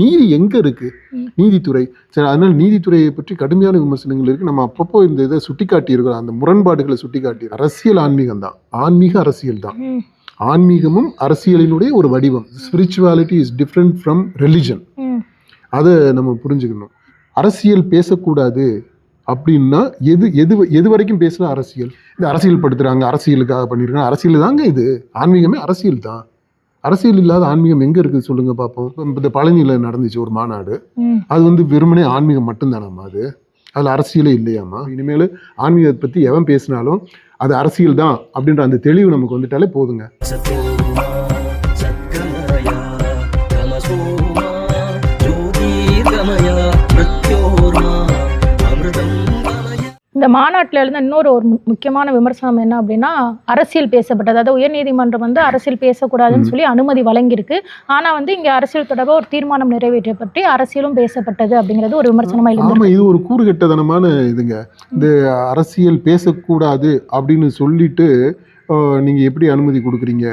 நீதி எங்க இருக்கு? நீதித்துறை. சரி, அதனால நீதித்துறையை பற்றி கடுமையான விமர்சனங்கள் இருக்கு. நம்ம அப்பப்போ இந்த இதை சுட்டிக்காட்டி இருக்கிறோம், அந்த முரண்பாடுகளை சுட்டிக்காட்டி. அரசியல் ஆன்மீகம் தான், ஆன்மீக அரசியல் தான். ஆன்மீகமும் அரசியலினுடைய ஒரு வடிவம். Spirituality is different from religion. அதை நம்ம புரிஞ்சுக்கணும். அரசியல் பேசக்கூடாது அப்படின்னா எது எது எது வரைக்கும் பேசினா அரசியல்? இந்த அரசியல் படுத்துறாங்க, அரசியலுக்காக பண்ணிருக்காங்க. அரசியல் தாங்க இது. ஆன்மீகமே அரசியல் தான். அரசியல் இல்லாத ஆன்மீகம் எங்க இருக்குது சொல்லுங்க பார்ப்போம். இந்த பழனியில நடந்துச்சு ஒரு மாநாடு. அது வெறுமனே ஆன்மீகம் மட்டும்தானாமா? அதுல அரசியலே இல்லையாமா? இனிமேல் ஆன்மீகத்தை பத்தி எவன் பேசினாலும் அது அரசியல் தான் அப்படின்ற அந்த தெளிவு நமக்கு வந்துட்டாலே போதுங்க. இந்த மாநாட்டில் இருந்த இன்னொரு முக்கியமான விமர்சனம் என்ன அப்படின்னா, அரசியல் பேசப்பட்டது. அதாவது உயர்நீதிமன்றம் அரசியல் பேசக்கூடாதுன்னு சொல்லி அனுமதி வழங்கியிருக்கு. ஆனால் இங்கே அரசியல் தொடர்பாக ஒரு தீர்மானம் நிறைவேற்றப்பட்டு அரசியலும் பேசப்பட்டது அப்படிங்கிறது ஒரு விமர்சனமாக இல்லை. ஆமாம், இது ஒரு கூறுகட்டதனமான இதுங்க. இந்த அரசியல் பேசக்கூடாது அப்படின்னு சொல்லிட்டு நீங்கள் எப்படி அனுமதி கொடுக்குறீங்க?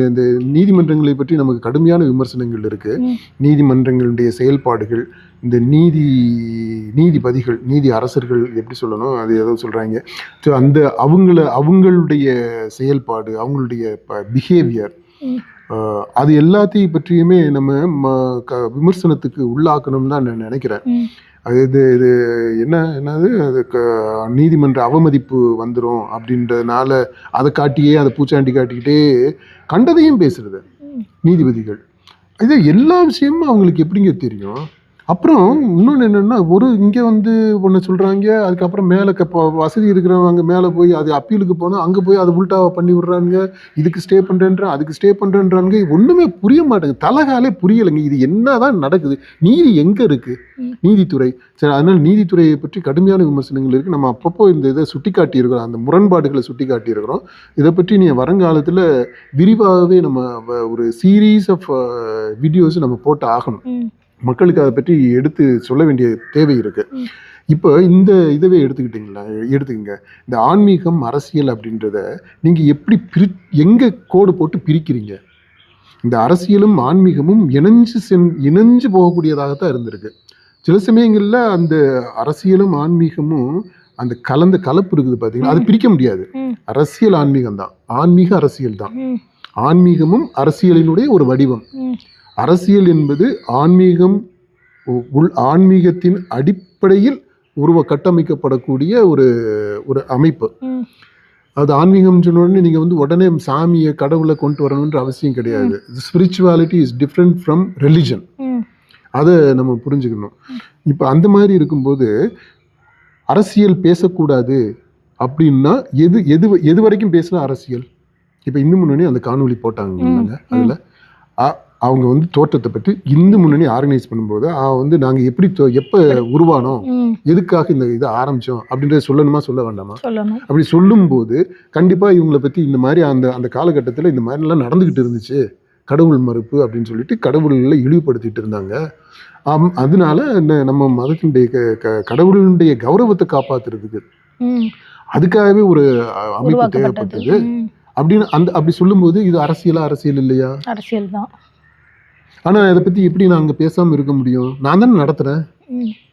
இந்த நீதிமன்றங்களை பற்றி நமக்கு கடுமையான விமர்சனங்கள் இருக்குது. நீதிமன்றங்களுடைய செயல்பாடுகள், இந்த நீதிபதிகள், நீதி அரசர்கள் எப்படி சொல்லணும், அது ஏதோ சொல்கிறாங்க. ஸோ அந்த அவங்களுடைய செயல்பாடு, அவங்களுடைய பிஹேவியர், அது எல்லாத்தையும் பற்றியுமே நம்ம விமர்சனத்துக்கு உள்ளாக்கணும்னு தான் நான் நினைக்கிறேன். இது என்னது, அதுக்கு நீதிமன்ற அவமதிப்பு வந்துடும் அப்படின்றதுனால அதை காட்டியே, அதை பூச்சாண்டி காட்டிக்கிட்டே கண்டதையும் பேசுறது நீதிபதிகள். இது எல்லா விஷயமும் அவங்களுக்கு எப்படிங்க தெரியும்? அப்புறம் இன்னொன்று என்னென்னா, இங்கே ஒன்று சொல்கிறாங்க, அதுக்கப்புறம் மேலே வசதி இருக்கிறவங்க மேலே போய் அது அப்பீலுக்கு போனால் அங்கே போய் அதை உள்டாவை பண்ணி விட்றாங்க. இதுக்கு ஸ்டே பண்ணுறேன்றான், அதுக்கு ஸ்டே பண்ணுறேன்றாங்க. ஒன்றுமே புரிய மாட்டேங்குது, தலகாலே புரியலைங்க. இது என்ன தான் நடக்குது? நீதி எங்கே இருக்குது? நீதித்துறை. சரி, அதனால் நீதித்துறையை பற்றி கடுமையான விமர்சனங்கள் இருக்குது. நம்ம அப்பப்போ இந்த இதை சுட்டிக்காட்டி இருக்கிறோம், அந்த முரண்பாடுகளை சுட்டிக்காட்டி இருக்கிறோம். இதை பற்றி நீ வருங்காலத்தில் விரிவாகவே நம்ம ஒரு சீரீஸ் ஆஃப் வீடியோஸ் நம்ம போட்டு ஆகணும். மக்களுக்கு அதை பற்றி எடுத்து சொல்ல வேண்டிய தேவை இருக்கு. இப்போ இந்த இதவே எடுத்துக்கங்க. இந்த ஆன்மீகம் அரசியல் அப்படின்றத நீங்க எப்படி எங்க கோடு போட்டு பிரிக்கிறீங்க? இந்த அரசியலும் ஆன்மீகமும் இணைஞ்சு போகக்கூடியதாகத்தான் இருந்திருக்கு. சில சமயங்கள்ல அந்த அரசியலும் ஆன்மீகமும் அந்த கலப்பு இருக்குது பாத்தீங்கன்னா, அது பிரிக்க முடியாது. அரசியல் ஆன்மீகம் தான், ஆன்மீக அரசியல் தான். ஆன்மீகமும் அரசியலினுடைய ஒரு வடிவம். அரசியல் என்பது ஆன்மீகத்தின் அடிப்படையில் கட்டமைக்கப்படக்கூடிய ஒரு அமைப்பு. அது ஆன்மீகம் சொன்ன உடனே நீங்க உடனே சாமியை, கடவுளை கொண்டு வரணுன்ற அவசியம் கிடையாது. Spirituality is different from religion. அதை நம்ம புரிஞ்சுக்கணும். இப்போ அந்த மாதிரி இருக்கும்போது அரசியல் பேசக்கூடாது அப்படின்னா எது வரைக்கும் பேசினா அரசியல்? இப்போ இந்து முன்னணி அந்த காணொலி போட்டாங்க. அதில் அவங்க தோற்றத்தை பற்றி இந்து முன்னணி ஆர்கனைஸ் பண்ணும்போது நாங்கள் எப்போ உருவானோம், எதுக்காக இந்த இதை ஆரம்பித்தோம் அப்படின்றத சொல்லணுமா சொல்ல வேண்டாமா? அப்படி சொல்லும்போது கண்டிப்பாக இவங்களை பற்றி இந்த மாதிரி அந்த காலகட்டத்தில் இந்த மாதிரிலாம் நடந்துக்கிட்டு இருந்துச்சு, கடவுள் மறுப்பு அப்படின்னு சொல்லிட்டு கடவுள்களை இழிவுபடுத்திட்டு இருந்தாங்க. அதனால நம்ம மதத்தினுடைய கடவுளுடைய கௌரவத்தை காப்பாற்றுறதுக்கு அதுக்காகவே ஒரு அமைப்பு தேவைப்பட்டது அப்படின்னு அப்படி சொல்லும்போது இது அரசியல் இல்லையா? அரசியல் தான். ஆனால் இதை பற்றி எப்படி நான் அங்கே பேசாமல் இருக்க முடியும்? நான் தானே நடத்துகிறேன்.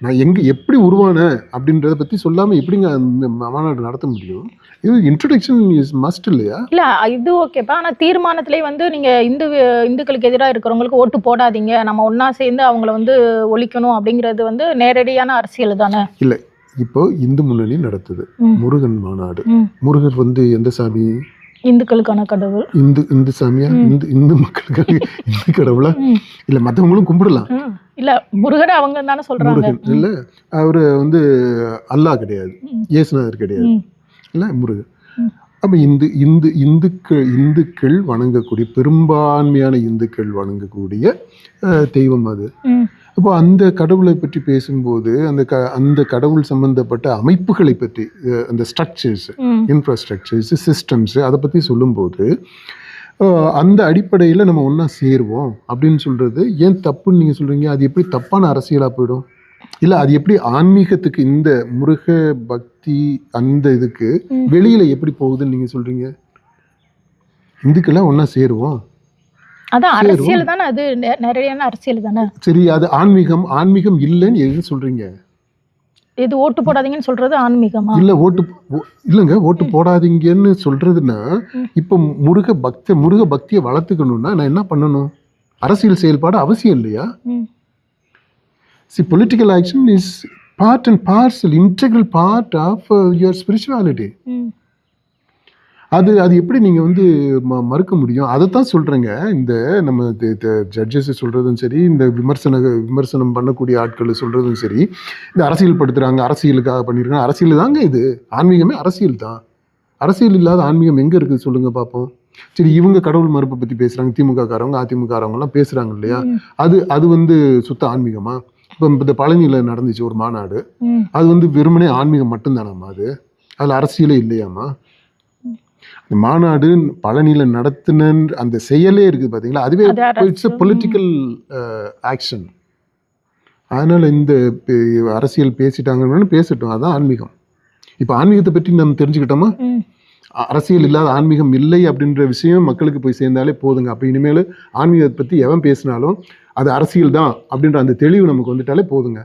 நான் எப்படி உருவானேன் அப்படின்றத பற்றி சொல்லாமல் எப்படிங்க மாநாடு நடத்த முடியும்? இது இன்ட்ரோடக்ஷன் இஸ் மஸ்ட் இல்லையா? இல்லை, இது ஓகேப்பா. ஆனால் தீர்மானத்திலே நீங்கள் இந்துக்களுக்கு எதிராக இருக்கிறவங்களுக்கு ஓட்டு போடாதீங்க, நம்ம ஒன்றா சேர்ந்து அவங்கள ஒழிக்கணும் அப்படிங்கிறது நேரடியான அரசியல் தானே? இல்லை, இப்போ இந்து முன்னணி நடத்துது முருகன் மாநாடு. முருகர் எந்த சாமி? இந்துக்களுக்கான கடவுள். இந்து சாமியா? இந்து மக்களுக்கு இந்து கடவுளா? இல்ல மத்தவங்களும் கும்பிடலாம். இல்ல முருகன் அவங்க தானே சொல்றாங்க. முருகன் இல்ல, அவரு அல்லாஹ் கிடையாது, இயேசுநாதர் கிடையாது, இல்ல முருகன். அப்ப இந்துக்கள் வணங்கக்கூடிய, பெரும்பான்மையான இந்துக்கள் வணங்கக்கூடிய தெய்வம் அது. அப்போ அந்த கடவுளை பற்றி பேசும்போது அந்த கடவுள் சம்பந்தப்பட்ட அமைப்புகளை பற்றி, அந்த ஸ்ட்ரக்சர்ஸ், இன்ஃப்ராஸ்ட்ரக்சர்ஸ், சிஸ்டம்ஸ், அதை பற்றி சொல்லும்போது அந்த அடிப்படையில் நம்ம ஒன்றா சேருவோம் அப்படின்னு சொல்கிறது ஏன் தப்புன்னு நீங்கள் சொல்கிறீங்க? அது எப்படி தப்பான அரசியலாக போயிடும்? இல்லை, அது எப்படி ஆன்மீகத்துக்கு, இந்த முருக பக்தி அந்த இதுக்கு வெளியில் எப்படி போகுதுன்னு நீங்கள் சொல்கிறீங்க? இந்துக்கெல்லாம் ஒன்றா சேருவோம் அதான் அரசியல் தானே, அது நிறையான அரசியல் தானே. சரி, அது ஆன்மீகம். ஆன்மீகம் இல்லைன்னு எது சொல்றீங்க? இது ஓட்டு போடாதீங்கன்னு சொல்றது ஆன்மீகமா? இல்ல இல்லைங்க, ஓட்டு போடாதீங்கன்னு சொல்றதுன்னா, இப்போ முருக பக்தியை வளர்த்துக்கணும்னா நான் என்ன பண்ணணும்? அரசியல் செயல்பாடு அவசியம் இல்லையா? See, political action is part and parcel, integral part of your spirituality. அது எப்படி நீங்க வந்து மறுக்க முடியும்? அதைத்தான் சொல்றேங்க. இந்த நம்ம ஜட்ஜஸ் சொல்றதும் சரி, இந்த விமர்சனம் பண்ணக்கூடிய ஆட்கள் சொல்றதும் சரி, இந்த அரசியல் படுத்துறாங்க, அரசியலுக்காக பண்ணிருக்காங்க. அரசியல் தாங்க இது. ஆன்மீகமே அரசியல் தான். அரசியல் இல்லாத ஆன்மீகம் எங்க இருக்குது சொல்லுங்க பார்ப்போம். சரி, இவங்க கடவுள் மறுப்பை பத்தி பேசுறாங்க, திமுக காரவங்க, அதிமுக காரவங்க எல்லாம் பேசுறாங்க இல்லையா? அது வந்து சுத்த ஆன்மீகமா? இப்போ இந்த பழனியில நடந்துச்சு ஒரு மாநாடு, அது வந்து வெறுமனே ஆன்மீகம் மட்டும்தானாமா? அதுல அரசியலே இல்லையாமா? மாநாடு பழனியில நடத்தின அந்த செயலே இருக்குது பாத்தீங்களா, அதுவே இட்ஸ் a பொலிட்டிக்கல் ஆக்ஷன். அதனால இந்த அரசியல் பேசிட்டாங்கன்னு பேசட்டும், அதான் ஆன்மீகம். இப்போ ஆன்மீகத்தை பற்றி நம்ம தெரிஞ்சுக்கிட்டோமா? அரசியல் இல்லாத ஆன்மீகம் இல்லை அப்படின்ற விஷயம் மக்களுக்கு போய் சேர்ந்தாலே போதுங்க. அப்போ இனிமேல் ஆன்மீகத்தை பற்றி எவன் பேசினாலும் அது அரசியல் தான் அப்படின்ற அந்த தெளிவு நமக்கு வந்துட்டாலே போதுங்க.